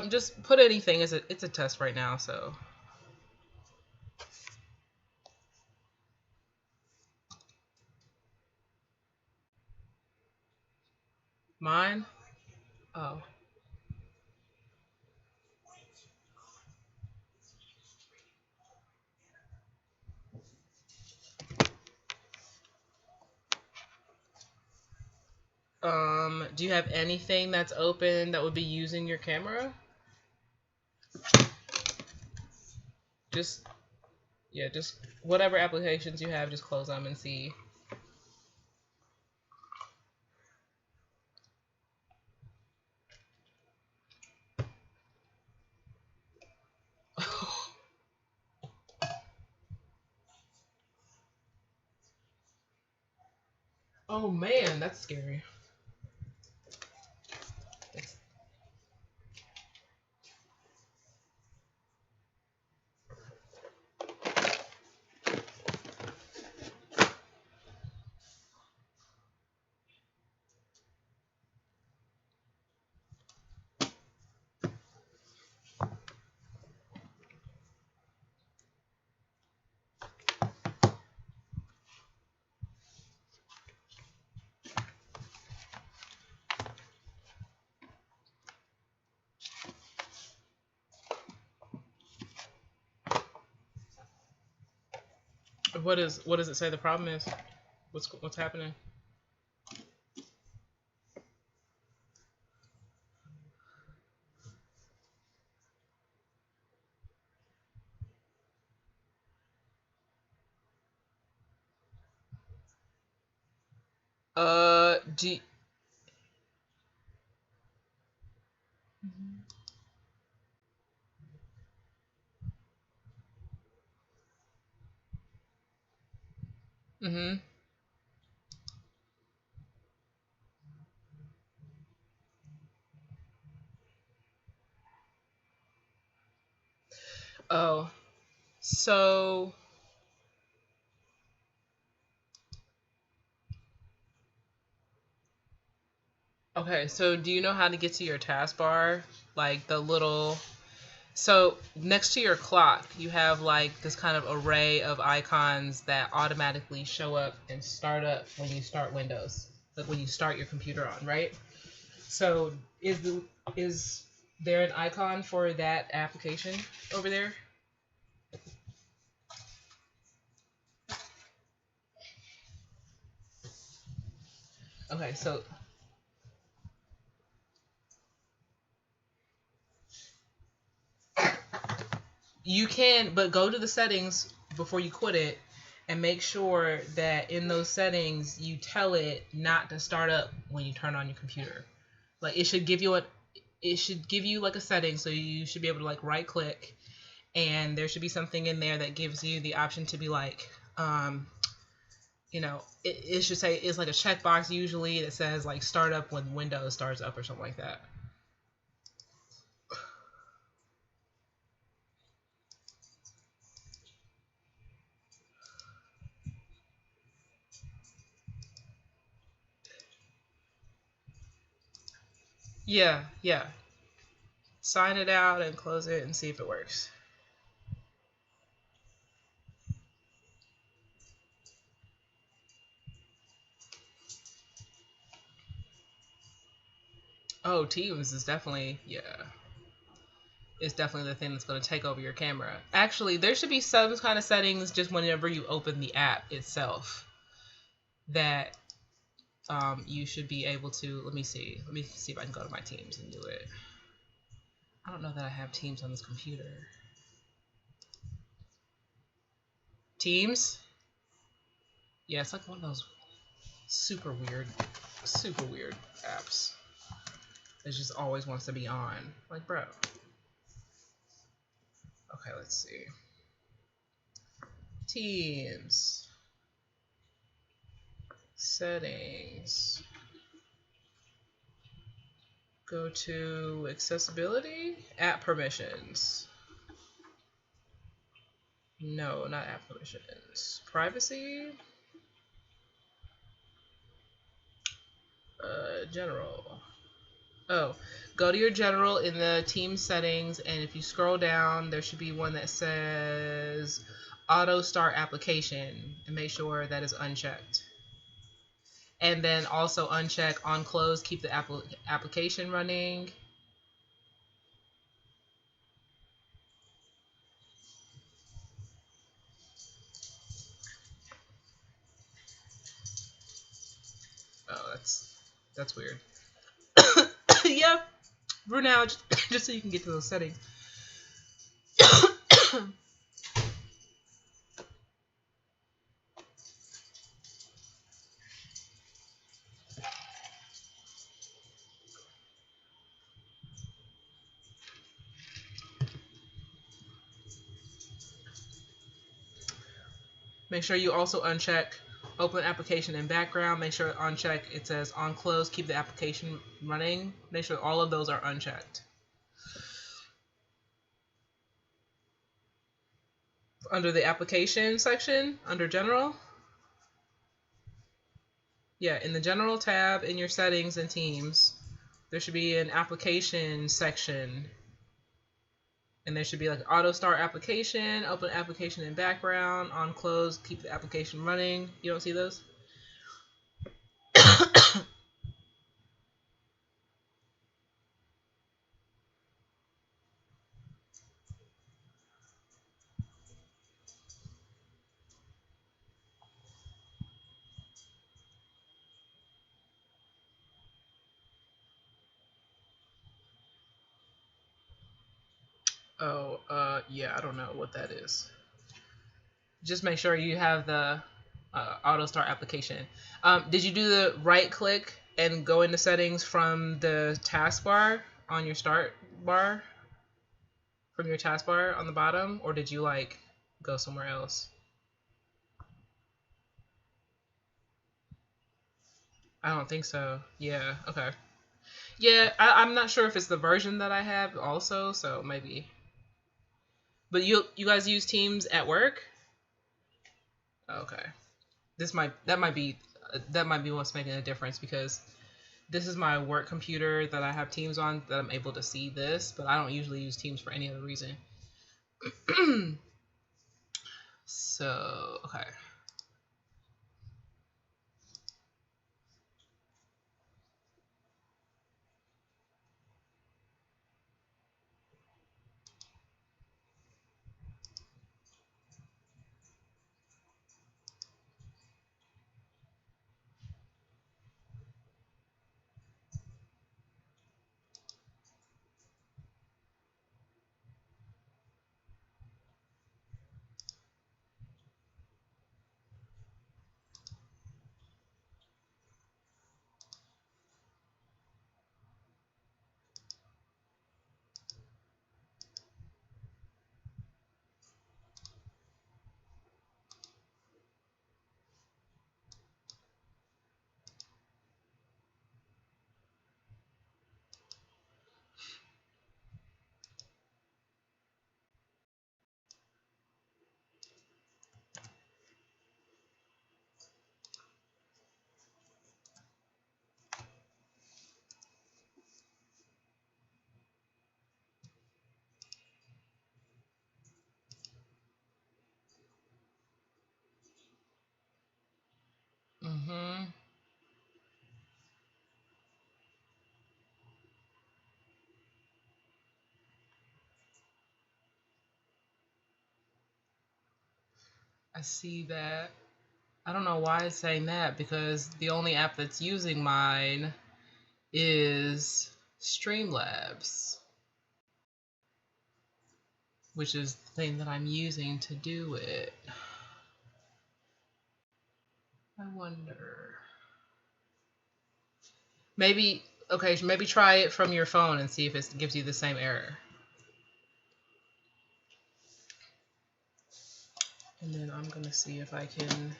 Just put anything. It's a test right now, so. Mine? Oh. Do you have anything that's open that would be using your camera? Just, yeah, just whatever applications you have, just close them and see. Oh man, that's scary. What does it say the problem is? What's happening? Do. Mhm. Oh, so okay. So do you know how to get to your taskbar? Like the little. So next to your clock, you have like this kind of array of icons that automatically show up and start up when you start Windows, like when you start your computer on, right? So is there an icon for that application over there? Okay, so you can, but go to the settings before you quit it and make sure that in those settings you tell it not to start up when you turn on your computer. Like it should give you like a setting, so you should be able to like right click, and there should be something in there that gives you the option to be like it should say, it's like a checkbox usually that says like start up when Windows starts up or something like that. Yeah. Sign it out and close it and see if it works. Oh, Teams is definitely, yeah. It's definitely the thing that's going to take over your camera. Actually, there should be some kind of settings just whenever you open the app itself that you should be able to. Let me see if I can go to my Teams and do it. I don't know that I have Teams on this computer. Teams? Yeah, it's like one of those super weird apps. It just always wants to be on. Like, bro. Okay, let's see. Teams. Settings. Go to accessibility. App permissions. No, not app permissions. Privacy. General. Oh, go to your general in the team settings, and if you scroll down, there should be one that says auto start application, and make sure that is unchecked. And then also uncheck on close, keep the application running. Oh, that's weird. Yeah, Brunel, just so you can get to those settings. Make sure you also uncheck open application in background. Make sure uncheck it says on close, keep the application running. Make sure all of those are unchecked. Under the application section, under general, yeah, in the general tab in your settings and teams, there should be an application section, and there should be like auto start application, open application in background, on close, keep the application running. You don't see those? Oh, yeah, I don't know what that is. Just make sure you have the auto start application. Did you do the right click and go into settings from the taskbar on your start bar? From your taskbar on the bottom? Or did you like go somewhere else? I don't think so. Yeah, okay. Yeah, I'm not sure if it's the version that I have also, so maybe. But you guys use Teams at work? Okay. That might be what's making a difference, because this is my work computer that I have Teams on that I'm able to see this, but I don't usually use Teams for any other reason. So, okay. Mm-hmm. I see that. I don't know why it's saying that, because the only app that's using mine is Streamlabs, which is the thing that I'm using to do it. I wonder. Maybe, okay, maybe try it from your phone and see if it gives you the same error. And then I'm going to see if I can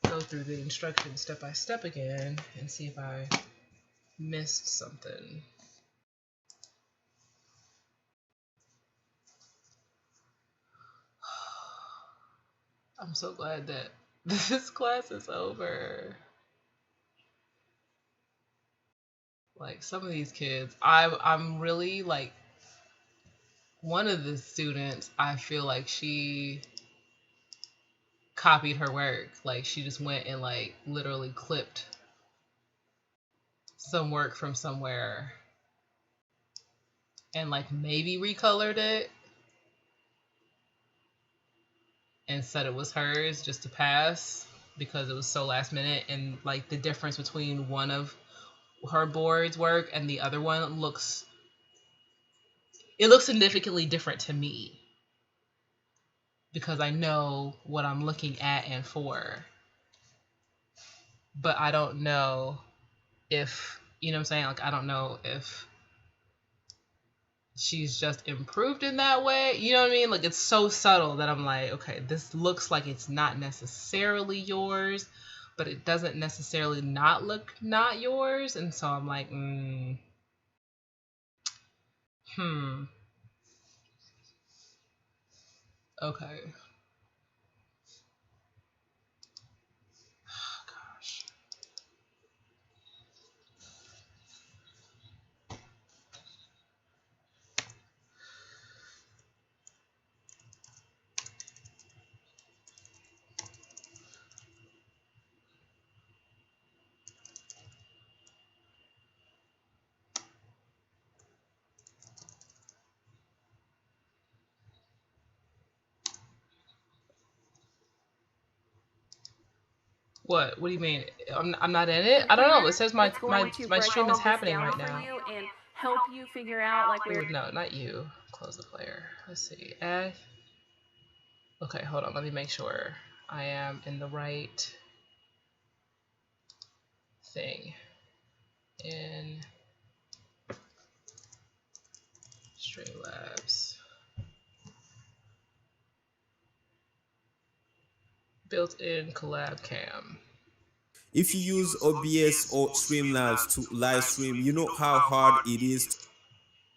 go through the instructions step by step again and see if I missed something. I'm so glad that this class is over. Like some of these kids, I'm really like one of the students. I feel like she copied her work. Like she just went and like literally clipped some work from somewhere and like maybe recolored it and said it was hers just to pass because it was so last minute. And like the difference between one of her board's work and the other one looks significantly different to me because I know what I'm looking at and for, but I don't know if, you know what I'm saying, like I don't know if she's just improved in that way. You know what I mean? Like it's so subtle that I'm like, okay, this looks like it's not necessarily yours, but it doesn't necessarily not look not yours. And so I'm like, okay. Oh, gosh. What? What do you mean? I'm not in it? I don't know. It says my stream is happening right now. And help you figure out like where. Ooh, no, not you. Close the player. Let's see. Okay, hold on. Let me make sure I am in the right thing. In Streamlabs. Built-in collab cam. If you use OBS or Streamlabs to live stream, you know how hard it is.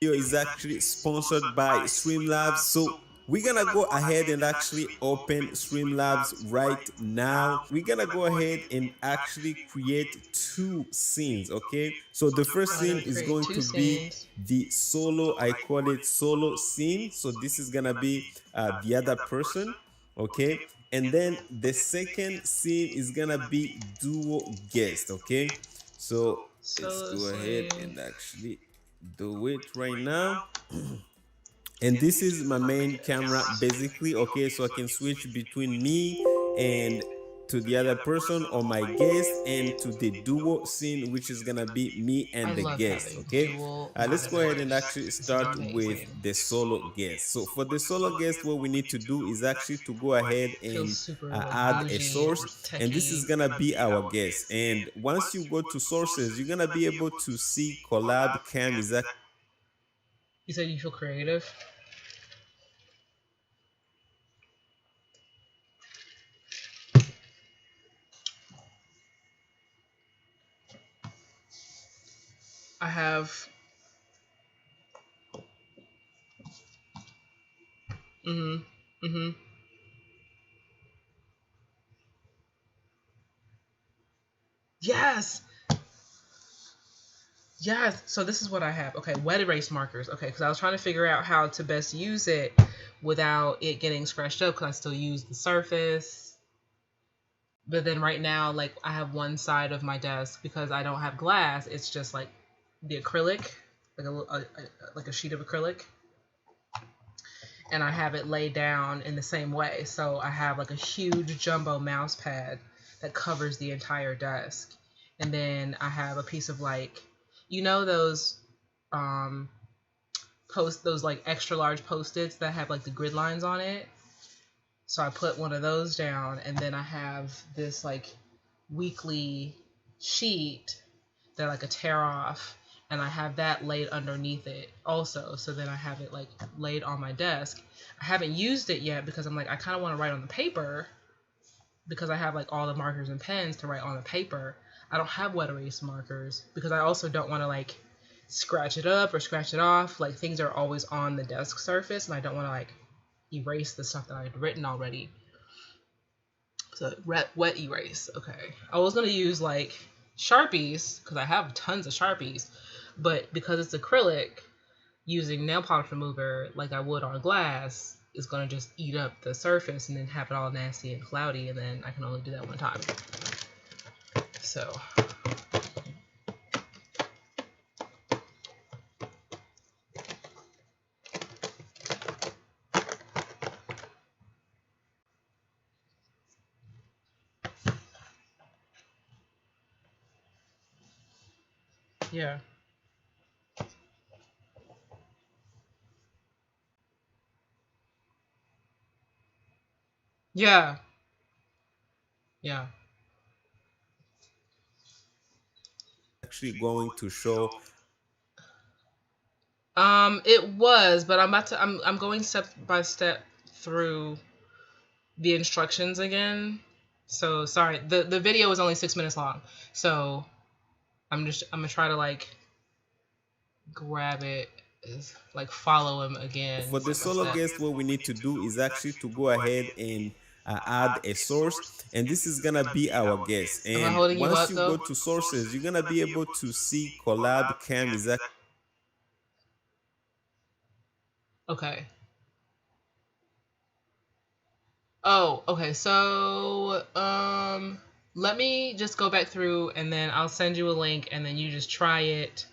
Video is actually sponsored by Streamlabs. So we're gonna go ahead and actually open Streamlabs right now. We're gonna go ahead and actually create two scenes, okay? So the first scene is going to be the solo, I call it solo scene. So this is gonna be the other person, okay? And then the second scene is gonna be duo guest, okay? So let's go ahead and actually do it right now. And this is my main camera basically, okay? So I can switch between me and to the other person or my guest and to the duo scene, which is gonna be me and the guest, okay? Let's go ahead and actually start with the solo guest. So for the solo guest, what we need to do is actually to go ahead and add a source, and this is gonna be our guest. And once you go to sources, you're gonna be able to see collab cam is actually. You said you feel creative? I have Yes. Yes. So this is what I have. Okay, wet erase markers. Okay, because I was trying to figure out how to best use it without it getting scratched up because I still use the surface. But then right now, like I have one side of my desk because I don't have glass. It's just like the acrylic, like a sheet of acrylic. And I have it laid down in the same way. So I have like a huge jumbo mouse pad that covers the entire desk. And then I have a piece of like, you know, those those like extra large Post-its that have like the grid lines on it. So I put one of those down, and then I have this like weekly sheet that like a tear off, and I have that laid underneath it also. So then I have it like laid on my desk. I haven't used it yet because I'm like, I kind of want to write on the paper because I have like all the markers and pens to write on the paper. I don't have wet erase markers because I also don't want to like scratch it up or scratch it off. Like things are always on the desk surface, and I don't want to like erase the stuff that I'd written already. So wet erase. Okay. I was going to use like Sharpies, because I have tons of Sharpies, but because it's acrylic, using nail polish remover like I would on glass is going to just eat up the surface and then have it all nasty and cloudy, and then I can only do that one time. So yeah. Yeah. Yeah. Actually going to show. It was, but I'm going step by step through the instructions again. So sorry, the video is only 6 minutes long. So I'm gonna try to like grab it, like follow him again. For the Step by solo step. guest, what we need to do is actually to go ahead and add a source, and this is gonna be our guest. Am I And holding you once up you though? go to sources, you're gonna be able to see collab cam is actually. Okay. Oh, okay. So, let me just go back through and then I'll send you a link and then you just try it.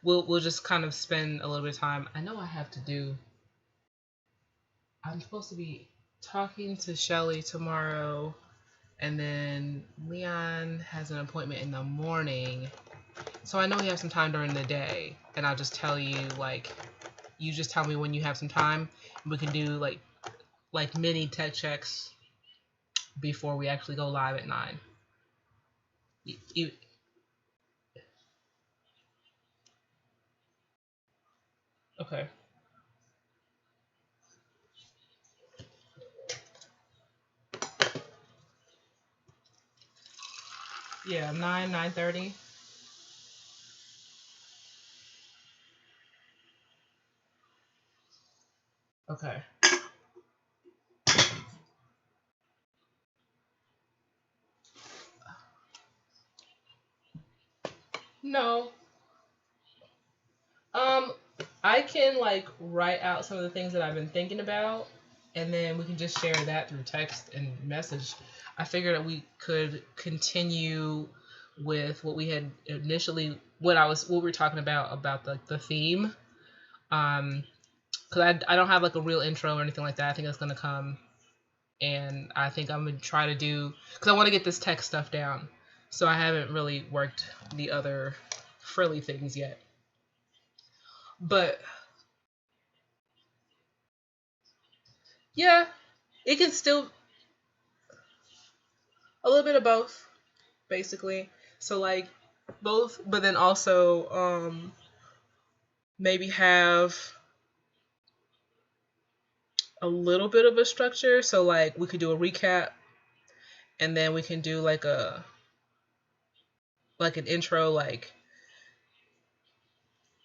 We'll just kind of spend a little bit of time. I know I have to do. I'm supposed to be talking to Shelly tomorrow, and then Leon has an appointment in the morning. So I know he has some time during the day, and I'll just tell you, like, you just tell me when you have some time. We can do like mini tech checks before we actually go live at 9. You, okay. Yeah, 9:30. Okay. No. Um, I can like write out some of the things that I've been thinking about, and then we can just share that through text and message. I figured that we could continue with what we had initially, what we were talking about the theme. Because I don't have like a real intro or anything like that. I think that's gonna come, and I think I'm gonna try to do because I want to get this tech stuff down. So I haven't really worked the other frilly things yet. But yeah, it can still a little bit of both, basically. So like both, but then also maybe have a little bit of a structure. So like we could do a recap, and then we can do like an intro, like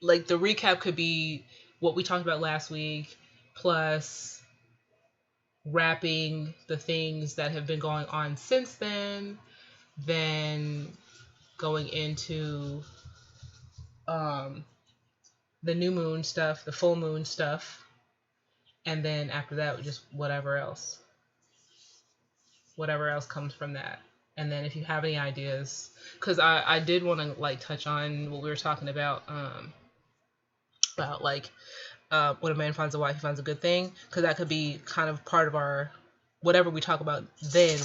the recap could be what we talked about last week, plus wrapping the things that have been going on since then going into the new moon stuff, the full moon stuff, and then after that, just whatever else comes from that. And then if you have any ideas, because I did want to like touch on what we were talking about like when a man finds a wife, he finds a good thing, because that could be kind of part of our whatever we talk about. Then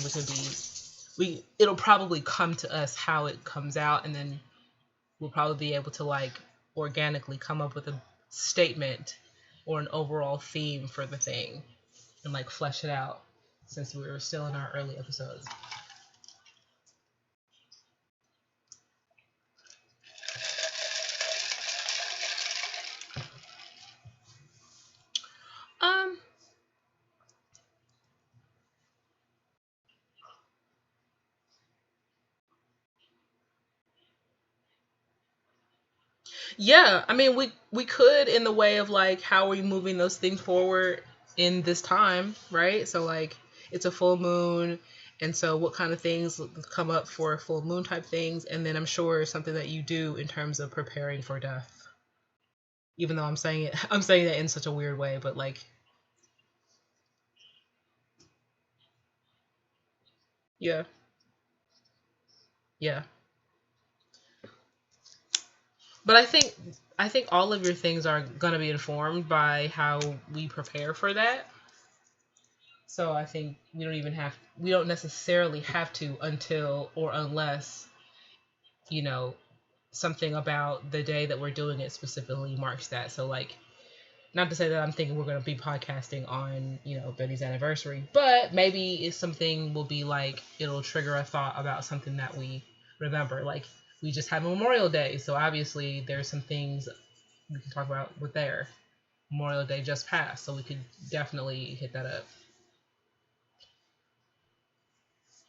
it'll probably come to us how it comes out, and then we'll probably be able to like organically come up with a statement or an overall theme for the thing and like flesh it out, since we were still in our early episodes. Um yeah, I mean we could, in the way of like how are we moving those things forward in this time, right? So like it's a full moon, And so what kind of things come up for full moon type things, and then I'm sure something that you do in terms of preparing for death. Even though I'm saying that in such a weird way, but like, yeah, yeah. But I think all of your things are gonna be informed by how we prepare for that. So I think we don't necessarily have to until or unless, you know, something about the day that we're doing it specifically marks that. So like, not to say that I'm thinking we're going to be podcasting on, Betty's anniversary, but maybe it's something will be like, it'll trigger a thought about something that we remember. Like, we just had Memorial Day, so obviously there's some things we can talk about with there. Memorial Day just passed, so we could definitely hit that up.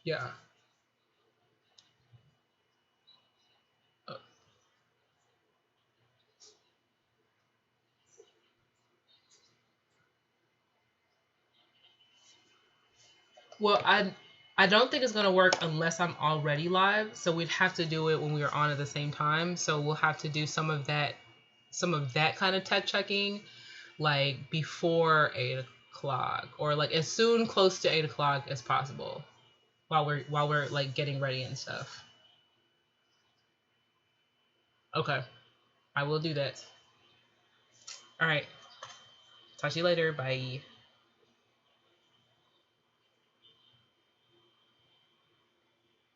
Yeah. Well, I don't think it's gonna work unless I'm already live. So we'd have to do it when we are on at the same time. So we'll have to do some of that kind of tech checking, like before 8 o'clock, or like as soon close to 8 o'clock as possible, while we're like getting ready and stuff. Okay, I will do that. All right, talk to you later. Bye.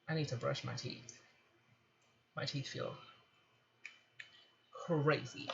I need to brush my teeth. My teeth feel crazy.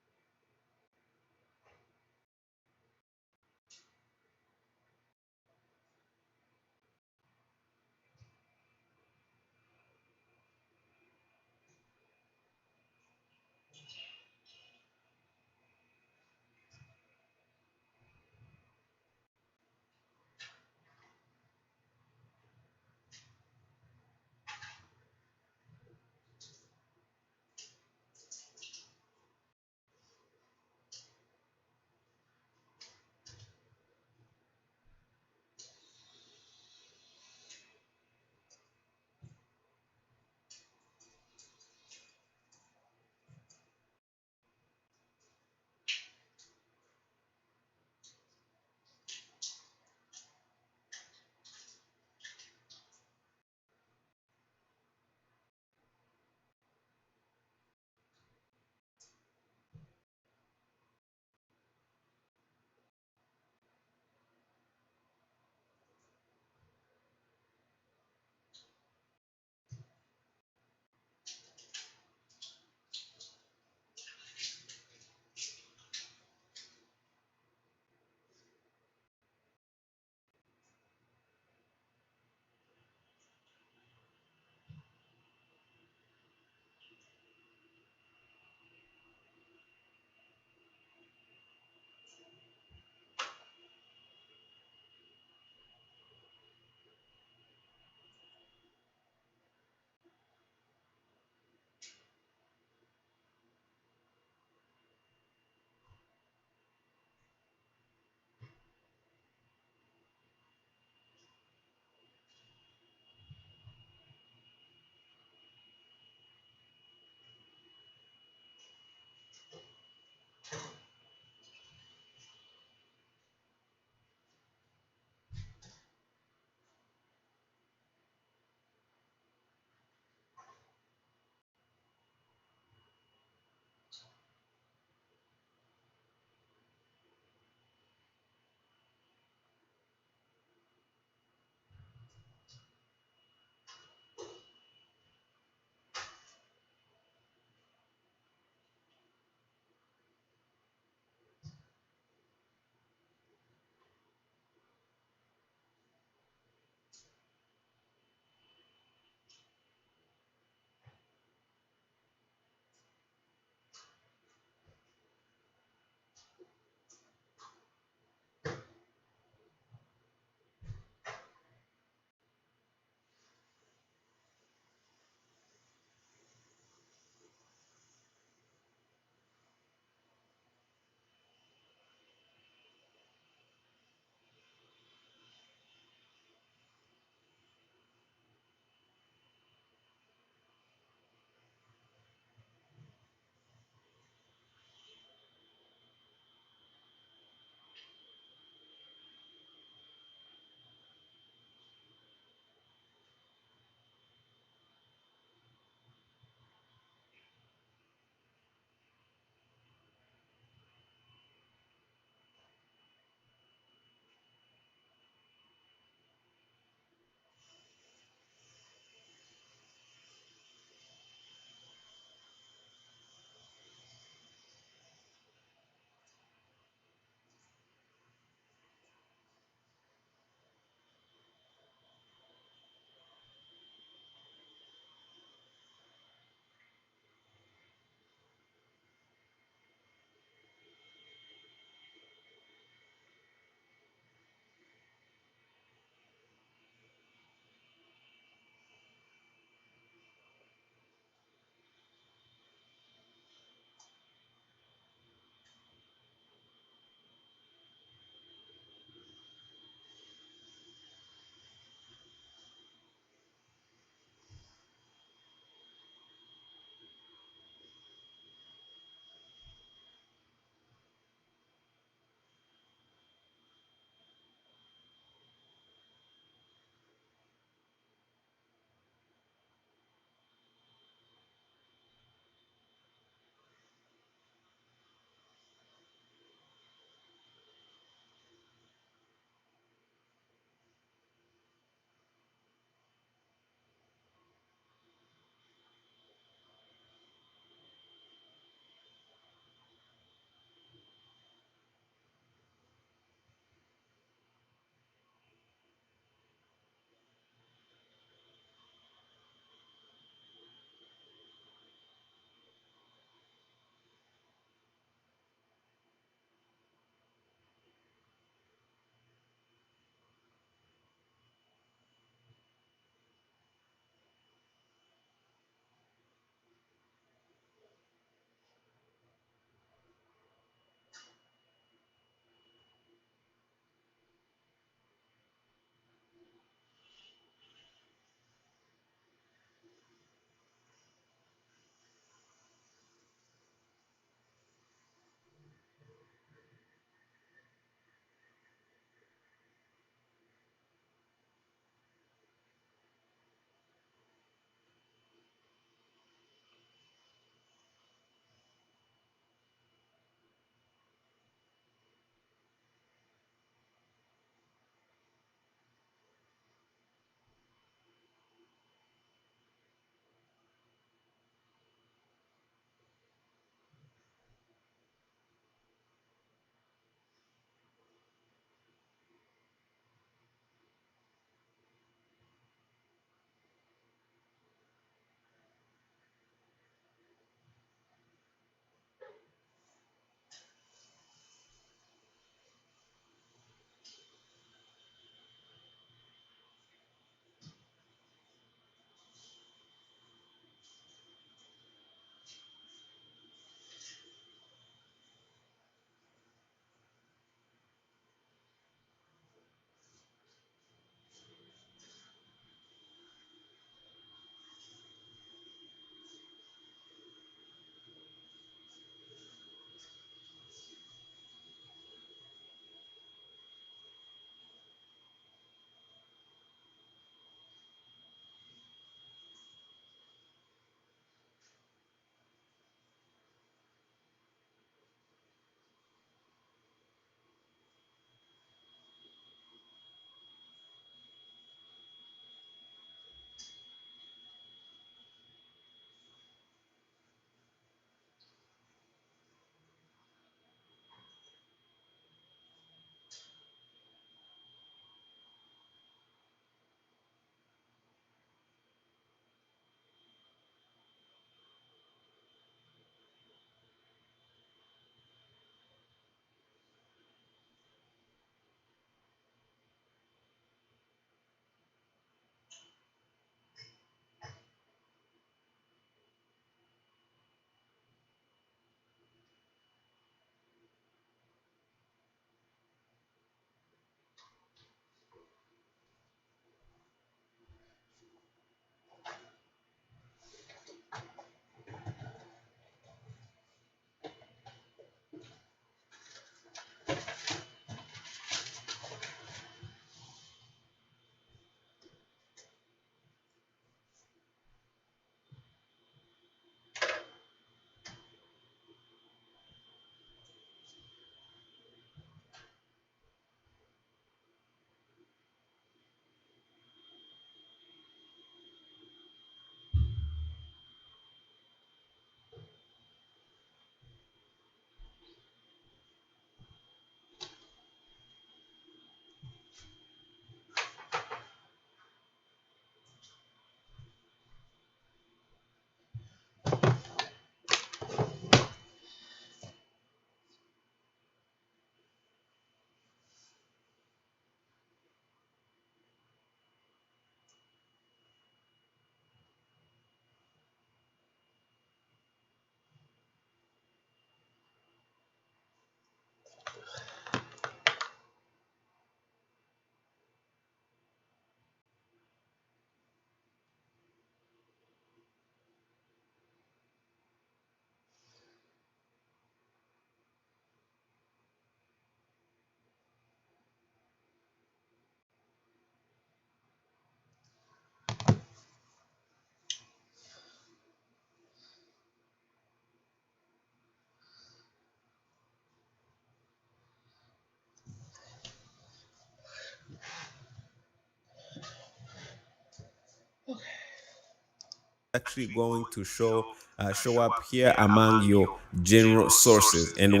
actually going to show up here among your general sources. And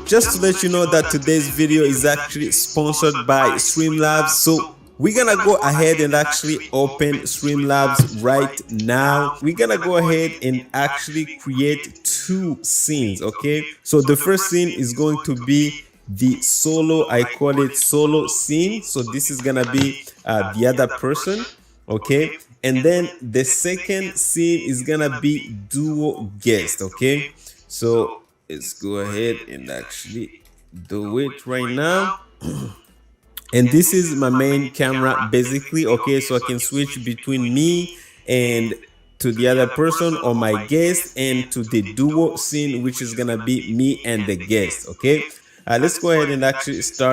just to let you know that today's video is actually sponsored by Streamlabs. So we're gonna go ahead and actually open Streamlabs right now. We're gonna go ahead and actually create 2 scenes, okay? So the first scene is going to be the solo, I call it solo scene. So this is gonna be the other person, okay? And then the second scene is gonna be duo guest, okay? So let's go ahead and actually do it right now. And this is my main camera basically, okay? So I can switch between me and to the other person or my guest and to the duo scene, which is gonna be me and the guest, okay? Let's go ahead and actually start